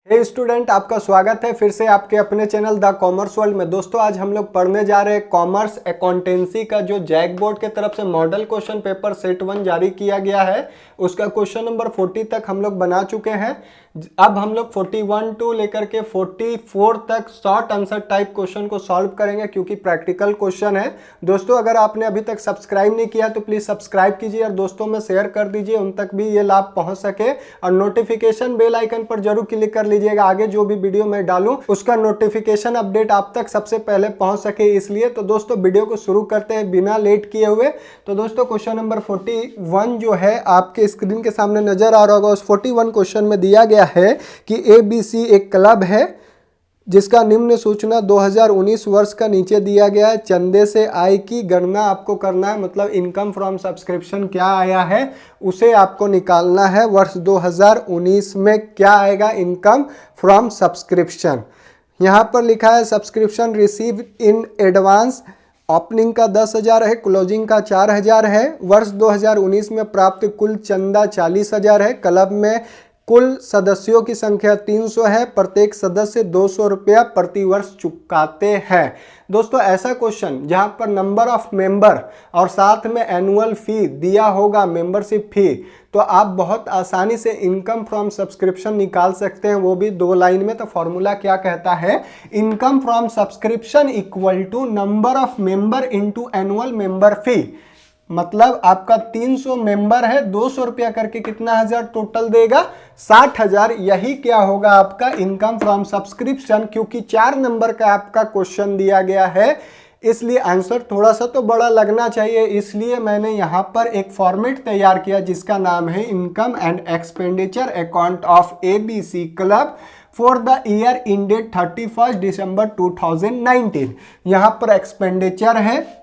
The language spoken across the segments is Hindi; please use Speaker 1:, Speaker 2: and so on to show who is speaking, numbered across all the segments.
Speaker 1: हे स्टूडेंट, आपका स्वागत है फिर से आपके अपने चैनल द कॉमर्स वर्ल्ड में। दोस्तों आज हम लोग पढ़ने जा रहे हैं कॉमर्स अकाउंटेंसी का जो जैक बोर्ड के तरफ से मॉडल क्वेश्चन पेपर सेट 1 जारी किया गया है, उसका क्वेश्चन नंबर 40 तक हम लोग बना चुके हैं। अब हम लोग 41 टू लेकर के 44 तक शॉर्ट आंसर टाइप क्वेश्चन को सॉल्व करेंगे क्योंकि प्रैक्टिकल क्वेश्चन है। दोस्तों अगर आपने अभी तक सब्सक्राइब नहीं किया तो प्लीज़ सब्सक्राइब कीजिए और दोस्तों में शेयर कर दीजिए, उन तक भी ये लाभ पहुंच सके। और नोटिफिकेशन बेल आइकन पर जरूर क्लिक कर लीजिएगा, आगे जो भी वीडियो मैं डालूं उसका नोटिफिकेशन अपडेट आप तक सबसे पहले पहुंच सके इसलिए। तो दोस्तों वीडियो को शुरू करते हैं बिना लेट किए हुए। तो दोस्तों क्वेश्चन नंबर 41 जो है आपके स्क्रीन के सामने नजर आ रहा होगा। उस 41 क्वेश्चन में दिया गया है कि ABC एक क्लब है जिसका निम्न सूचना 2019 वर्ष का नीचे दिया गया है। चंदे से आय की गणना आपको करना है, मतलब इनकम फ्रॉम सब्सक्रिप्शन क्या आया है उसे आपको निकालना है। वर्ष 2019 में क्या आएगा इनकम फ्रॉम सब्सक्रिप्शन। यहाँ पर लिखा है subscription receive in advance, opening का 10,000 है, क्लोजिंग का 4,000 है। वर्ष 2019 में प्राप्त कुल चंदा 40,000 है। क्लब में कुल सदस्यों की संख्या 300 है। प्रत्येक सदस्य 200 रुपया प्रति वर्ष चुकाते हैं। दोस्तों ऐसा क्वेश्चन जहां पर नंबर ऑफ मेंबर और साथ में एनुअल फी दिया होगा, मेंबरशिप फी, तो आप बहुत आसानी से इनकम फ्रॉम सब्सक्रिप्शन निकाल सकते हैं, वो भी 2 लाइन में। तो फॉर्मूला क्या कहता है, income from subscription equal to number of member into annual member fee. मतलब आपका 300 मेंबर है, 200 रुपया करके कितना हजार टोटल देगा, 60,000। यही क्या होगा आपका इनकम फ्रॉम सब्सक्रिप्शन। क्योंकि 4 नंबर का आपका क्वेश्चन दिया गया है इसलिए आंसर थोड़ा सा तो बड़ा लगना चाहिए, इसलिए मैंने यहाँ पर एक फॉर्मेट तैयार किया जिसका नाम है income and expenditure account of ABC club for the year ended 31 दिसंबर 2019। यहाँ पर एक्सपेंडिचर है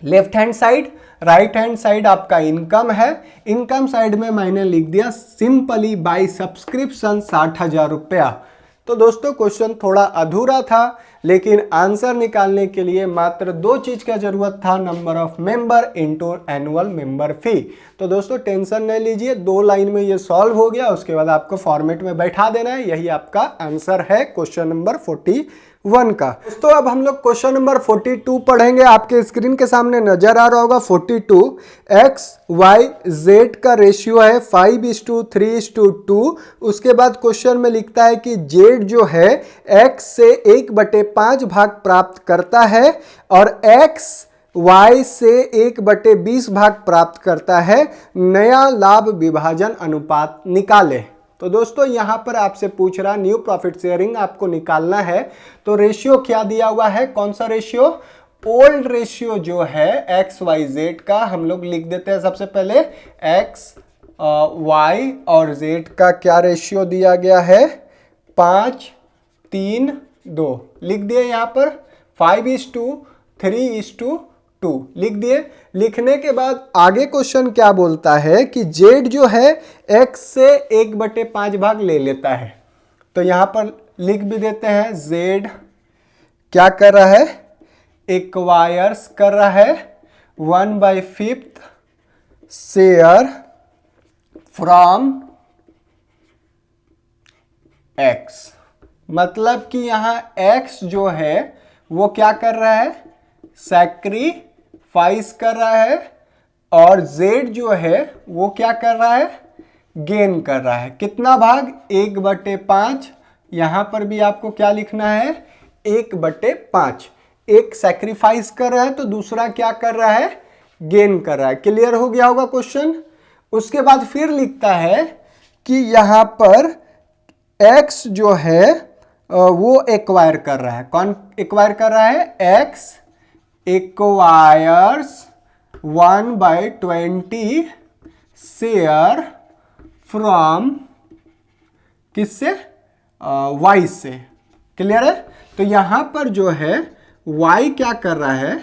Speaker 1: left hand side, right hand side आपका इनकम है। इनकम साइड में मैंने लिख दिया सिंपली बाय सब्सक्रिप्शन 60,000 रुपया। तो दोस्तों क्वेश्चन थोड़ा अधूरा था, लेकिन आंसर निकालने के लिए मात्र 2 चीज का जरूरत था, number of member into annual member fee. तो दोस्तों टेंशन नहीं लीजिए, 2 लाइन में ये सॉल्व हो गया। उसके बाद आपको फॉर्मेट में बैठा देना है, यही आपका आंसर है क्वेश्चन नंबर 41 का। दोस्तों अब हम लोग क्वेश्चन नंबर 42 पढ़ेंगे। आपके स्क्रीन के सामने नजर आ रहा होगा 42। XYZ का रेशियो है 5:3:2। उसके बाद क्वेश्चन में लिखता है कि Z जो है X से 1/5 भाग प्राप्त करता है और X Y से 1/20 भाग प्राप्त करता है। नया लाभ विभाजन अनुपात निकाले। तो दोस्तों यहां पर आपसे पूछ रहा न्यू प्रॉफिट शेयरिंग आपको निकालना है। तो रेशियो क्या दिया हुआ है, कौन सा रेशियो, ओल्ड रेशियो जो है XYZ का हम लोग लिख देते हैं। सबसे पहले X Y और Z का क्या रेशियो दिया गया है, 5:3:2 लिख दिए। यहाँ पर 5:3:2 लिख दिए। लिखने के बाद आगे क्वेश्चन क्या बोलता है कि Z जो है X से 1/5 भाग ले लेता है। तो यहां पर लिख भी देते हैं Z क्या कर रहा है, एक्वायर्स कर रहा है 1/5 शेयर फ्रॉम X। मतलब कि यहां X जो है वो क्या कर रहा है, सैक्रिफाइस कर रहा है, और Z जो है वो क्या कर रहा है, गेन कर रहा है। कितना भाग, 1/5। यहां पर भी आपको क्या लिखना है, 1/5। एक सैक्रिफाइस कर रहा है तो दूसरा क्या कर रहा है, गेन कर रहा है। क्लियर हो गया होगा क्वेश्चन। उसके बाद फिर लिखता है कि यहां पर X जो है वो एक्वायर कर रहा है। कौन एक्वायर कर रहा है, X एक्वायर्स 1/20 शेयर फ्रॉम किससे, Y से। क्लियर है। तो यहां पर जो है Y क्या कर रहा है,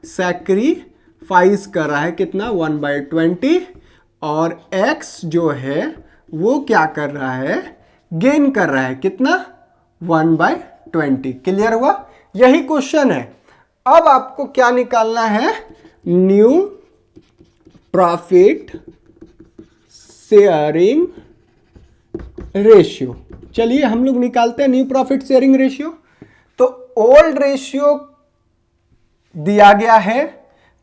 Speaker 1: सैक्रिफाइस कर रहा है कितना, 1/20, और X जो है वो क्या कर रहा है, गेन कर रहा है कितना, 1/20। क्लियर हुआ, यही क्वेश्चन है। अब आपको क्या निकालना है, न्यू प्रॉफिट शेयरिंग रेशियो। चलिए हम लोग निकालते हैं न्यू प्रॉफिट शेयरिंग रेशियो। तो ओल्ड रेशियो दिया गया है,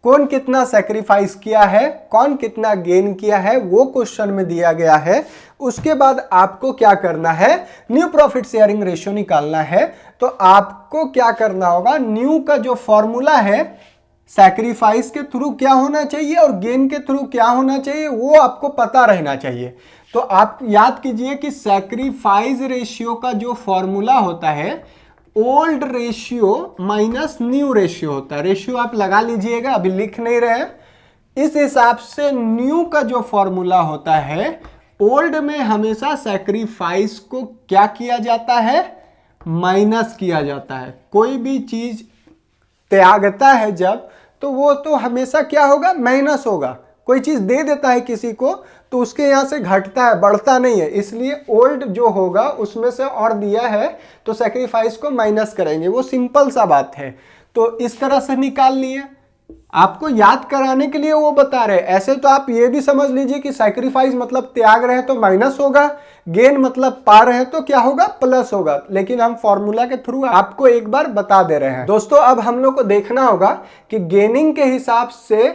Speaker 1: कौन कितना सैक्रिफाइस किया है, कौन कितना गेन किया है, वो क्वेश्चन में दिया गया है। उसके बाद आपको क्या करना है, न्यू प्रॉफिट शेयरिंग रेशियो निकालना है। तो आपको क्या करना होगा, न्यू का जो फॉर्मूला है सैक्रिफाइस के थ्रू क्या होना चाहिए और गेन के थ्रू क्या होना चाहिए, वो आपको पता रहना चाहिए। तो आप याद कीजिए कि सैक्रिफाइस रेशियो का जो फॉर्मूला होता है old ratio minus new ratio होता है। रेशियो आप लगा लीजिएगा, अभी लिख नहीं रहे। इस हिसाब से न्यू का जो फॉर्मूला होता है, ओल्ड में हमेशा सैक्रिफाइस को क्या किया जाता है, माइनस किया जाता है। कोई भी चीज त्यागता है जब, तो वो तो हमेशा क्या होगा, माइनस होगा। कोई चीज दे देता है किसी को तो उसके यहां से घटता है, बढ़ता नहीं है। इसलिए ओल्ड जो होगा उसमें से और दिया है तो सैक्रिफाइस को माइनस करेंगे, वो सिंपल सा बात है। तो इस तरह से निकाल लिए, आपको याद कराने के लिए वो बता रहे। ऐसे तो आप ये भी समझ लीजिए कि सैक्रिफाइस मतलब त्याग रहे तो माइनस होगा, गेन मतलब पा रहे तो क्या होगा, प्लस होगा। लेकिन हम फॉर्मूला के थ्रू आपको एक बार बता दे रहे हैं। दोस्तों अब हम लोग को देखना होगा कि गेनिंग के हिसाब से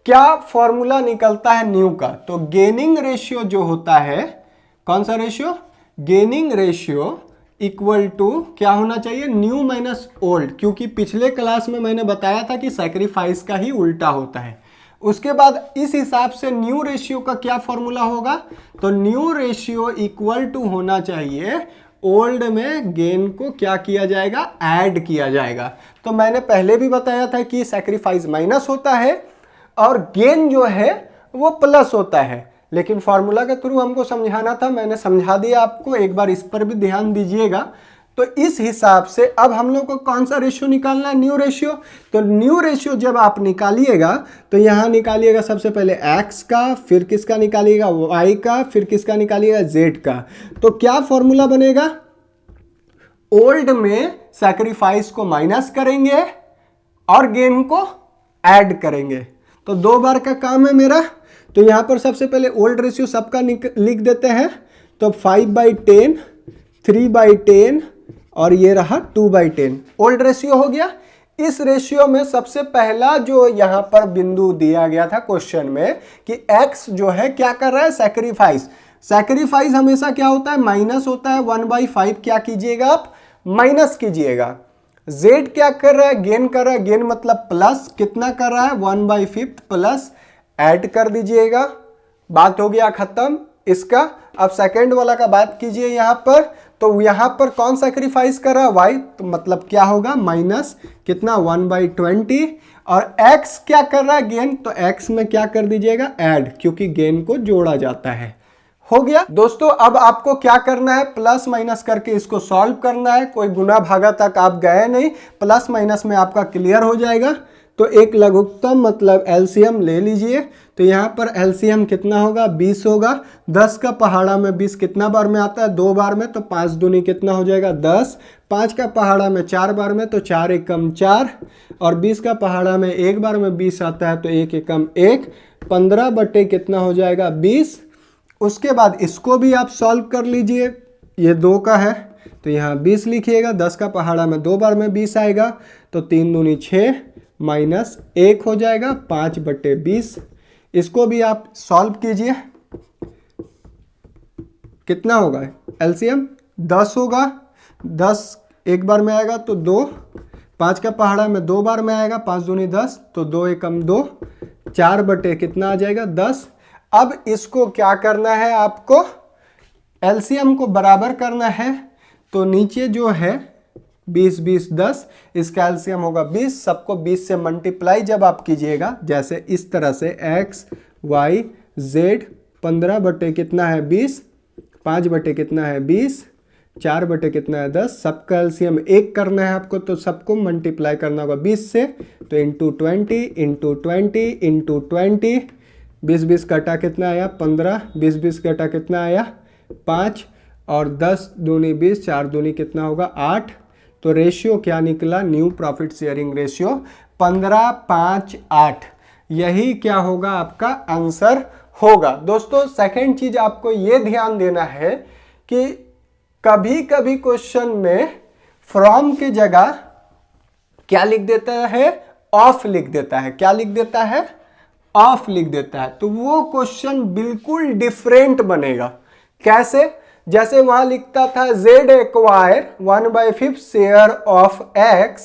Speaker 1: क्या फॉर्मूला निकलता है न्यू का। तो गेनिंग रेशियो जो होता है, कौन सा ratio, gaining ratio equal to क्या होना चाहिए, न्यू माइनस ओल्ड। क्योंकि पिछले क्लास में मैंने बताया था कि सैक्रिफाइस का ही उल्टा होता है। उसके बाद इस हिसाब से न्यू रेशियो का क्या फॉर्मूला होगा, तो न्यू रेशियो इक्वल टू होना चाहिए ओल्ड में गेन को क्या किया जाएगा, ऐड किया जाएगा। तो मैंने पहले भी बताया था कि सैक्रिफाइस माइनस होता है और गेन जो है वो प्लस होता है। लेकिन फॉर्मूला के थ्रू हमको समझाना था, मैंने समझा दिया आपको, एक बार इस पर भी ध्यान दीजिएगा। तो इस हिसाब से अब हम लोग को कौन सा रेशियो निकालना है, न्यू रेशियो। तो न्यू रेशियो जब आप निकालिएगा तो यहाँ निकालिएगा सबसे पहले x का, फिर किसका निकालिएगा, y का, फिर किसका निकालिएगा, z का। तो क्या फॉर्मूला बनेगा, ओल्ड में सैक्रिफाइस को माइनस करेंगे और गेन को ऐड करेंगे। तो दो बार का काम है मेरा। तो यहां पर सबसे पहले ओल्ड रेशियो सबका लिख देते हैं। तो 5/10, 3/10 और ये रहा 2/10, ओल्ड रेशियो हो गया। इस रेशियो में सबसे पहला जो यहां पर बिंदु दिया गया था क्वेश्चन में कि x जो है क्या कर रहा है, सैक्रिफाइस। सैक्रिफाइस हमेशा क्या होता है, माइनस होता है। 1/5 क्या कीजिएगा आप, माइनस कीजिएगा। z क्या कर रहा है, गेन कर रहा है, गेन मतलब प्लस, कितना कर रहा है, 1/5 प्लस, ऐड कर दीजिएगा। बात हो गया खत्म इसका। अब सेकंड वाला का बात कीजिए यहां पर। तो यहां पर कौन सैक्रिफाइस कर रहा है, y, तो मतलब क्या होगा, माइनस कितना, 1/20। और x क्या कर रहा है, गेन, तो x में क्या कर दीजिएगा, ऐड, क्योंकि गेन को जोड़ा जाता है। हो गया दोस्तों। अब आपको क्या करना है, प्लस माइनस करके इसको सॉल्व करना है। कोई गुना भागा तक आप गए नहीं, प्लस माइनस में आपका क्लियर हो जाएगा। तो एक लघुत्तम मतलब एलसीएम ले लीजिए। तो यहाँ पर एलसीएम कितना होगा, 20 होगा। 10 का पहाड़ा में 20 कितना बार में आता है, 2 बार में। तो 5 दूनी कितना हो जाएगा, 10। 5 का पहाड़ा में 4 बार में, तो 4 एकम 4। और 20 का पहाड़ा में 1 बार में 20 आता है, तो 1 एकम 1। 15 बटे कितना हो जाएगा, 20। उसके बाद इसको भी आप सॉल्व कर लीजिए। ये 2 का है तो यहाँ 20 लिखिएगा। 10 का पहाड़ा में 2 बार में 20 आएगा, तो 3 दूनी 6 माइनस 1 हो जाएगा, 5/20। इसको भी आप सॉल्व कीजिए, कितना होगा, एलसीएम 10 होगा। 10 एक बार में आएगा तो 2। 5 का पहाड़ा में 2 बार में आएगा, 5 दूनी 10, तो 2 एकम 2। 4 बटे कितना आ जाएगा, 10। अब इसको क्या करना है, आपको एलसीएम को बराबर करना है। तो नीचे जो है 20 20 10, इसका एलसीएम होगा 20। सबको 20 से मल्टीप्लाई जब आप कीजिएगा, जैसे इस तरह से x y z, 15 बटे कितना है 20, 5 बटे कितना है 20, 4 बटे कितना है 10। सबका एलसीएम 1 करना है आपको, तो सबको मल्टीप्लाई करना होगा 20 से। तो इंटू 20 इंटू 20 इंटू 20, 20 20 कटा कितना आया, 15। 20 20 कटा कितना आया, 5। और 10 दूनी 20, 4 दूनी कितना होगा, 8। तो रेशियो क्या निकला, न्यू प्रॉफिट शेयरिंग रेशियो 15/5/8। यही क्या होगा, आपका आंसर होगा। दोस्तों सेकंड चीज आपको ये ध्यान देना है कि कभी कभी क्वेश्चन में फ्रॉम की जगह क्या लिख देता है, ऑफ लिख देता है। क्या लिख देता है, ऑफ लिख देता है। तो वो क्वेश्चन बिल्कुल डिफरेंट बनेगा। कैसे, जैसे वहां लिखता था Z acquire 1/5 share of X,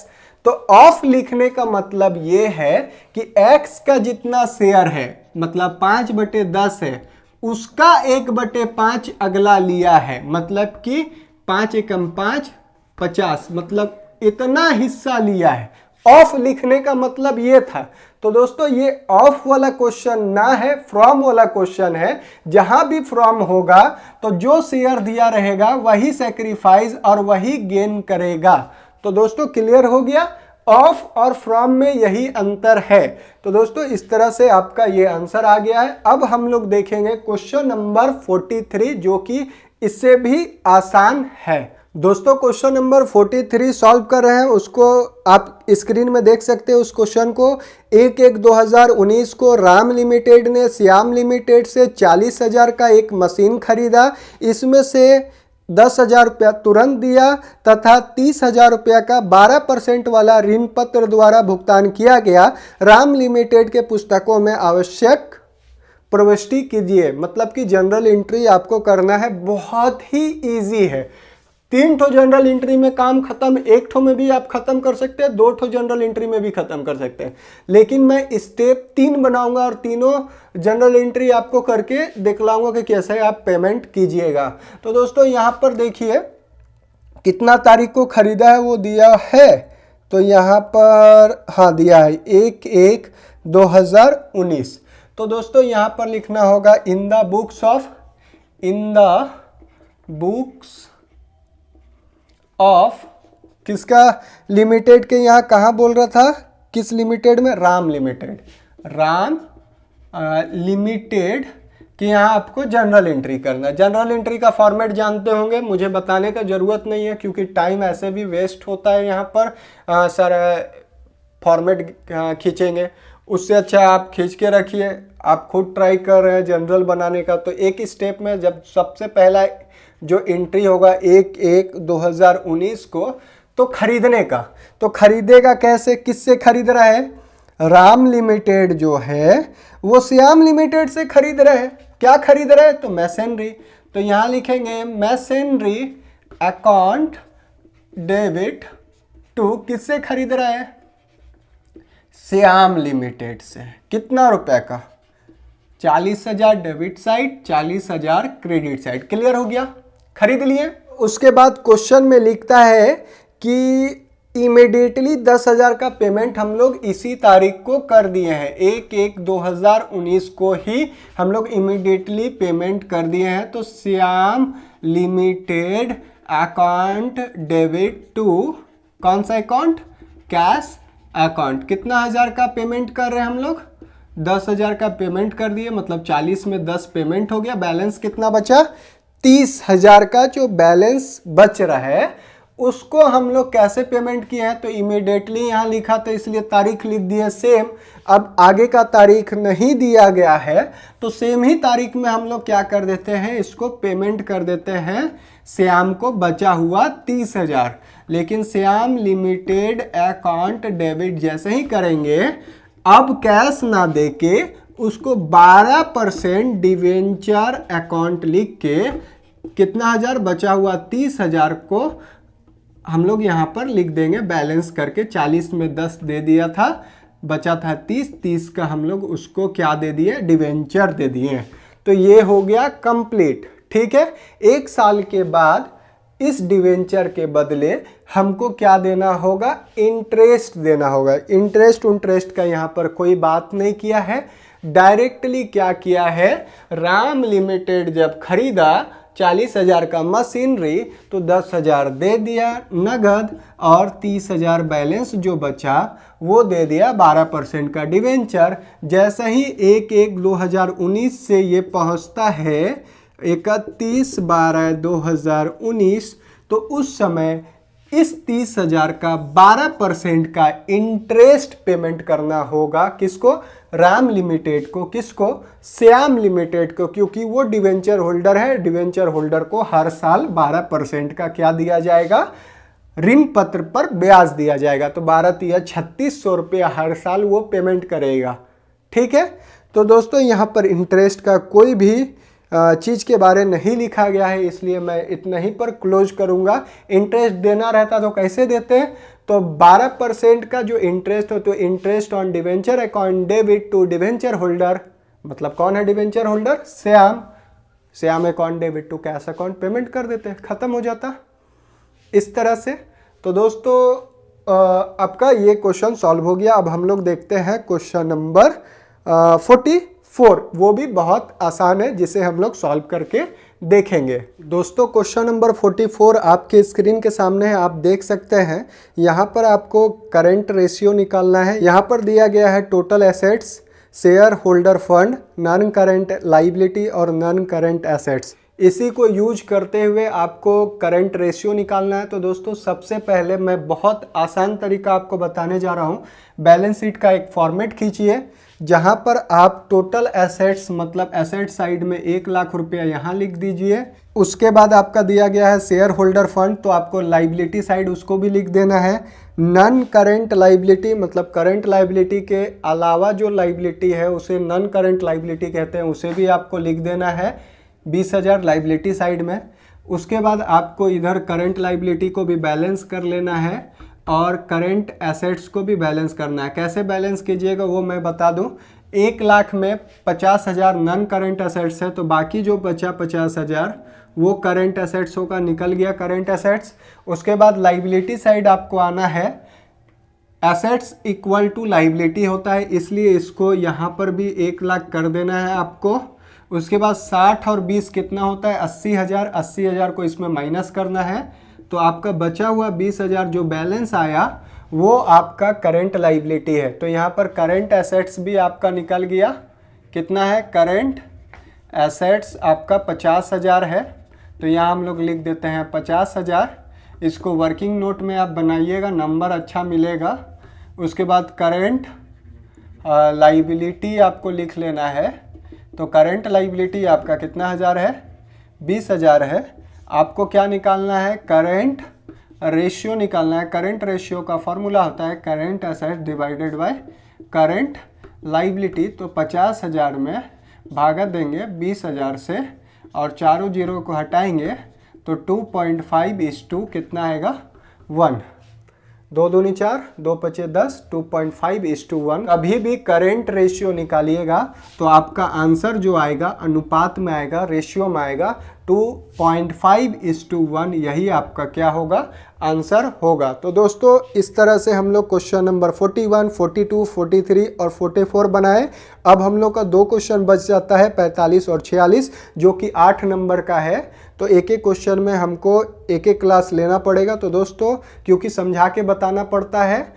Speaker 1: तो ऑफ लिखने का मतलब ये है कि X का जितना शेयर है, मतलब 5/10 है, उसका 1/5 अगला लिया है, मतलब कि 5 एकम 5 50, मतलब इतना हिस्सा लिया है। ऑफ लिखने का मतलब ये था। तो दोस्तों ये ऑफ वाला क्वेश्चन ना है, फ्रॉम वाला क्वेश्चन है। जहां भी फ्रॉम होगा तो जो शेयर दिया रहेगा वही सैक्रिफाइस और वही गेन करेगा। तो दोस्तों क्लियर हो गया, ऑफ और फ्रॉम में यही अंतर है। तो दोस्तों इस तरह से आपका ये आंसर आ गया है। अब हम लोग देखेंगे क्वेश्चन नंबर 43, जो कि इससे भी आसान है। दोस्तों क्वेश्चन नंबर 43 सॉल्व कर रहे हैं, उसको आप स्क्रीन में देख सकते हैं। उस क्वेश्चन को 1/1/2019 को राम लिमिटेड ने श्याम लिमिटेड से 40,000 का एक मशीन खरीदा। इसमें से 10,000 रुपया तुरंत दिया तथा 30,000 रुपया का 12% वाला ऋण पत्र द्वारा भुगतान किया गया। राम लिमिटेड के पुस्तकों में आवश्यक प्रविष्टि कीजिए। मतलब कि जनरल एंट्री आपको करना है, बहुत ही इजी है। 3 ठो जनरल एंट्री में काम खत्म, 1 ठो में भी आप खत्म कर सकते हैं, 2 ठो जनरल एंट्री में भी खत्म कर सकते हैं। लेकिन मैं स्टेप 3 बनाऊंगा और तीनों जनरल एंट्री आपको करके दिखलाऊंगा कि कैसे आप पेमेंट कीजिएगा। तो दोस्तों यहाँ पर देखिए कितना तारीख को खरीदा है वो दिया है। तो यहाँ पर हाँ दिया है 1/1/2019। तो दोस्तों यहाँ पर लिखना होगा इन द बुक्स ऑफ किसका, लिमिटेड के, यहाँ कहाँ बोल रहा था, किस लिमिटेड में, राम लिमिटेड। राम लिमिटेड कि यहाँ आपको जनरल एंट्री करना है। जनरल एंट्री का फॉर्मेट जानते होंगे, मुझे बताने का ज़रूरत नहीं है क्योंकि टाइम ऐसे भी वेस्ट होता है यहाँ पर। सर फॉर्मेट खींचेंगे, उससे अच्छा आप खींच के रखिए। आप खुद ट्राई कर रहे हैं जनरल बनाने का, तो एक स्टेप में जब सबसे पहला जो एंट्री होगा 1/1/2019 को, तो खरीदने का, तो खरीदेगा कैसे, किससे खरीद रहा है, राम लिमिटेड जो है वो श्याम लिमिटेड से खरीद रहे हैं। क्या खरीद रहे हैं, तो मैसेनरी। तो यहाँ लिखेंगे मैसेनरी अकाउंट डेबिट टू, किससे खरीद रहा है, श्याम लिमिटेड से। कितना रुपए का, 40,000 debit side, 40,000 credit side. Clear हो गया, खरीद लिए। उसके बाद क्वेश्चन में लिखता है कि इमीडिएटली 10,000 का पेमेंट हम लोग इसी तारीख को कर दिए हैं, 1/1/2019 को ही हम लोग इमीडिएटली पेमेंट कर दिए हैं। तो Shyam limited account debit to, कौन सा अकाउंट, कैश अकाउंट। कितना हजार का पेमेंट कर रहे हैं हम लोग, 10,000 का पेमेंट कर दिए, मतलब 40 में 10 पेमेंट हो गया। बैलेंस कितना बचा, 30,000 का जो बैलेंस बच रहा है उसको हम लोग कैसे पेमेंट किए हैं, तो इमीडिएटली यहाँ लिखा तो इसलिए तारीख लिख दी है सेम। अब आगे का तारीख नहीं दिया गया है तो सेम ही तारीख में हम लोग क्या कर देते हैं, इसको पेमेंट कर देते हैं श्याम को बचा हुआ 30,000। लेकिन श्याम लिमिटेड अकाउंट डेबिट जैसे ही करेंगे, अब कैश ना देके उसको 12% डिवेंचर अकाउंट लिख के, कितना हजार बचा हुआ 30,000 को हम लोग यहाँ पर लिख देंगे बैलेंस करके। 40 में 10 दे दिया था, बचा था 30 का हम लोग उसको क्या दे दिए, डिवेंचर दे दिए। तो ये हो गया कंप्लीट। ठीक है, 1 साल के बाद इस डिवेंचर के बदले हमको क्या देना होगा, इंटरेस्ट देना होगा। इंटरेस्ट का यहाँ पर कोई बात नहीं किया है, डायरेक्टली क्या किया है, राम लिमिटेड जब खरीदा 40,000 का मशीनरी तो 10,000 दे दिया नगद और 30,000 बैलेंस जो बचा वो दे दिया 12% का डिवेंचर। जैसे ही 1/1/2019 से ये पहुंचता है 31/12/2019, तो उस समय इस 30,000 का 12% का इंटरेस्ट पेमेंट करना होगा, किसको, राम लिमिटेड को, किसको, श्याम लिमिटेड को, क्योंकि वो डिवेंचर होल्डर है। डिवेंचर होल्डर को हर साल 12% का क्या दिया जाएगा, ऋण पत्र पर ब्याज दिया जाएगा। तो 12 तिया 3600 रुपया हर साल वो पेमेंट करेगा। ठीक है, तो दोस्तों यहाँ पर इंटरेस्ट का कोई भी चीज़ के बारे नहीं लिखा गया है, इसलिए मैं इतना ही पर क्लोज करूँगा। इंटरेस्ट देना रहता तो कैसे देते हैं, तो 12% का जो इंटरेस्ट हो, तो interest on debenture account debit to debenture holder, मतलब कौन है debenture holder, Shyam. Shyam account debit to cash account payment कर देते हैं, खत्म हो जाता इस तरह से। तो दोस्तों आपका ये क्वेश्चन सॉल्व हो गया। अब हम लोग देखते हैं क्वेश्चन नंबर 44, वो भी बहुत आसान है, जिसे हम लोग सॉल्व करके देखेंगे। दोस्तों क्वेश्चन नंबर 44 आपके स्क्रीन के सामने है, आप देख सकते हैं। यहाँ पर आपको करंट रेशियो निकालना है। यहाँ पर दिया गया है total assets, share holder fund, non current liability और नॉन करंट एसेट्स। इसी को यूज करते हुए आपको करंट रेशियो निकालना है। तो दोस्तों सबसे पहले मैं बहुत आसान तरीका आपको बताने जा रहा हूँ। बैलेंस शीट का एक फॉर्मेट खींचिए, जहाँ पर आप टोटल एसेट्स, मतलब एसेट साइड में 1 लाख रुपया यहाँ लिख दीजिए। उसके बाद आपका दिया गया है शेयर होल्डर फंड, तो आपको लाइबिलिटी साइड उसको भी लिख देना है। नॉन करंट लाइबिलिटी, मतलब करंट लाइबिलिटी के अलावा जो लाइबिलिटी है उसे नॉन करंट लाइबिलिटी कहते हैं, उसे भी आपको लिख देना है 20,000 लाइबिलिटी साइड में। उसके बाद आपको इधर करंट लाइबिलिटी को भी बैलेंस कर लेना है और करंट एसेट्स को भी बैलेंस करना है। कैसे बैलेंस कीजिएगा वो मैं बता दूं। 1 लाख में 50,000 नॉन करंट एसेट्स है, तो बाकी जो बचा 50,000 वो करंट एसेट्स होगा, निकल गया करंट एसेट्स। उसके बाद लाइबिलिटी साइड आपको आना है। एसेट्स इक्वल टू लाइबिलिटी होता है, इसलिए इसको यहाँ पर भी 1 लाख कर देना है आपको। उसके बाद 60 और 20 कितना होता है, 80,000। 80,000 को इसमें माइनस करना है, तो आपका बचा हुआ 20,000 जो बैलेंस आया वो आपका करंट लाइबिलिटी है। तो यहाँ पर करंट एसेट्स भी आपका निकल गया। कितना है, करंट एसेट्स आपका 50,000 है, तो यहाँ हम लोग लिख देते हैं 50,000। इसको वर्किंग नोट में आप बनाइएगा, नंबर अच्छा मिलेगा। उसके बाद करंट लाइबिलिटी आपको लिख लेना है, तो करंट लाइबिलिटी आपका कितना हज़ार है, 20,000 है। आपको क्या निकालना है, करंट रेशियो निकालना है। करंट रेशियो का फॉर्मूला होता है current asset divided by current liability. तो 50,000 में भागा देंगे 20,000 से और चारों जीरो को हटाएंगे, तो 2.5:2 कितना आएगा, 1। 2 दूनी 4, 2 पचे 10, 2.5:1। अभी भी करंट रेशियो निकालिएगा तो आपका आंसर जो आएगा अनुपात में आएगा, रेशियो में आएगा 2.5:1। यही आपका क्या होगा, आंसर होगा। तो दोस्तों इस तरह से हम लोग क्वेश्चन नंबर 41, 42, 43 और 44 बनाए। अब हम लोग का 2 क्वेश्चन बच जाता है 45 और 46, जो कि 8 नंबर का है। तो एक एक क्वेश्चन में हमको एक एक क्लास लेना पड़ेगा। तो दोस्तों क्योंकि समझा के बताना पड़ता है।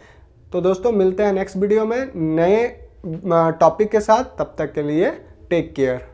Speaker 1: तो दोस्तों मिलते हैं नेक्स्ट वीडियो में नए टॉपिक के साथ, तब तक के लिए टेक केयर।